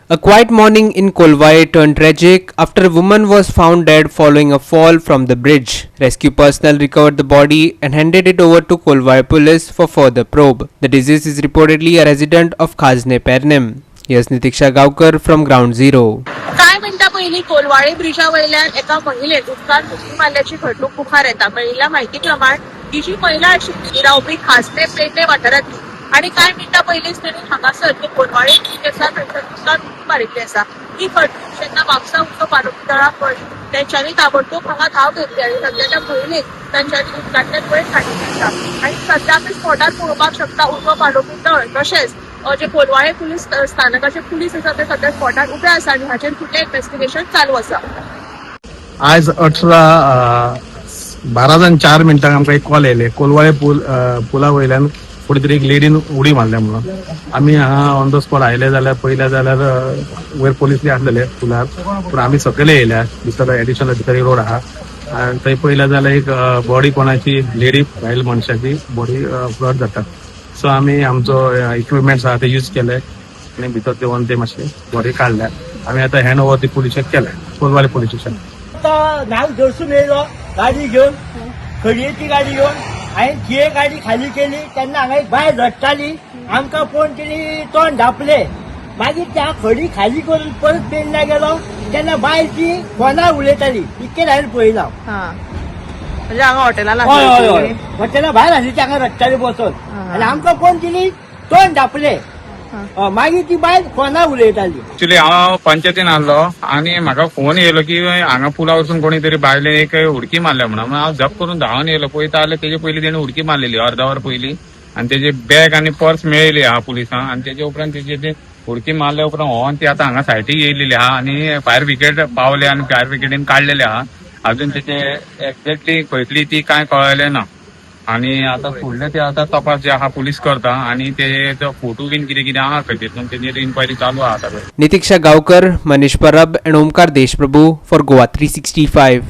A quiet morning in Kolwai turned tragic after a woman was found dead following a fall from the bridge. Rescue personnel recovered the body and handed it over to Kolwai police for further probe. The deceased is reportedly a resident of Khazne Pernem. Yes, Nitiksha Gaukar from Ground Zero. काय मिनिटां पहिली Colvale Brezza वयल्यान एका महिलेन उदकांत घुसली मारल्याची घडणूक मुखार येता. मेळिल्ल्या म्हायती प्रमाण ही जी महिला आशिल्ली रावपी खासने पेडणे वाठारांतली आणि काय मिनिटां पयलींच ताणी हांगासर जे कोलवाळे ब्रिज आसा थंयसर उदकांत घुसली मारिल्ली आसा. ही घडणूक जेन्ना म्हापसा उच्च आरोग्य दळाक कळ्ळी तेंच्यांनी ताबडतोब हांगा धांव घेतली आनी सद्या त्या महिलेक तांच्यांनी उदकांतल्यान वयर काडिल्ली आसा. आनी सद्या आमी स्पॉटार पळोवपाक शकता उजव आरोग्य दळ तशेंच जे कोलवाळे पुलीस स्थानकाचे पुलीस आसा ते सध्या स्पॉटार उबे आसा आणि हाचेर फुडलें इन्व्हेस्टिगेशन चालू आसा. आज 12:04 आमकां एक कॉल येयले कोलवाळे पुला वयल्यान फुडें तरी एक लेडीन उडी मारल्या म्हणून. आमी हांगा ऑन द स्पॉट आयले जाल्यार पयले जाल्यार वयर पोलीस आसलेले पुलार, पूण आमी सकयल येयल्या भितर एडिशनल भितर रोड आहा आनी थंय पयले जाल्यार एक बॉडी कोणाची लेडी बायल मनशाची बॉडी फ्लड जाता. सो आमी आमचो इक्विपमेंट्स आहा ते यूज केले आनी भितर देवन ते मातशे बॉडी काडल्या. आमी आतां हँड ओवर ती पुलिशेक केल्या कोलवाळे पुलीस स्टेशन. नाव दर्शून येयलो गाडी घेऊन खडयेची गाडी घेऊन हांवें जी गाडी खाली केली तेन्ना हांगा एक बायल रडटाली. आमकां फोन केली तोंड धापले. मागीर त्या खडी खाली करून परत पेडण्या गेलो तेन्ना बायल ती फोनार उलयताली. इतकें हांवें पळयलां. म्हणजे हांगा हॉटेलान हय हय हय हॉटेला भायर आसली ती हांगा रडटाली बसून आनी आमकां फोन केली तोंड धापले. मागीर ती बायल फोनार उलयताली. एक्चुअली हांव पंचायतीन आसलो आनी म्हाका फोन येयलो की हांगा पुला वचून कोणी तरी बायलेन एक उडकी मारल्या म्हणून. हांव झप करून धांवन येयलो. पळयता जाल्यार तेजे पयलीं तेणें उडकी मारलेली अर्द वर पयलीं आनी तेजे बॅग आनी पर्स मेळयली आहा पुलिसांक आनी तेजे उपरांत तेजे ते उडकी मारल्या उपरांत होवन ती आतां हांगा सायटीक येयलेली आहा आनी फायर ब्रिगेड पावले आनी फायर ब्रिगेडीन काडलेले आहा. अजून तेचे एक्झॅक्टली खंयतली ती काय कळलें ना आणि आता फुडले ते आता तपास जे आहा पुलीस करता आणि ते फोटो बीन कितें आहा खंय तितून तेजेर इन्क्वायरी चालू आहा आता. Nitiksha Gaukar, Manish Parab and Omkar Deshprabhu for Goa 365.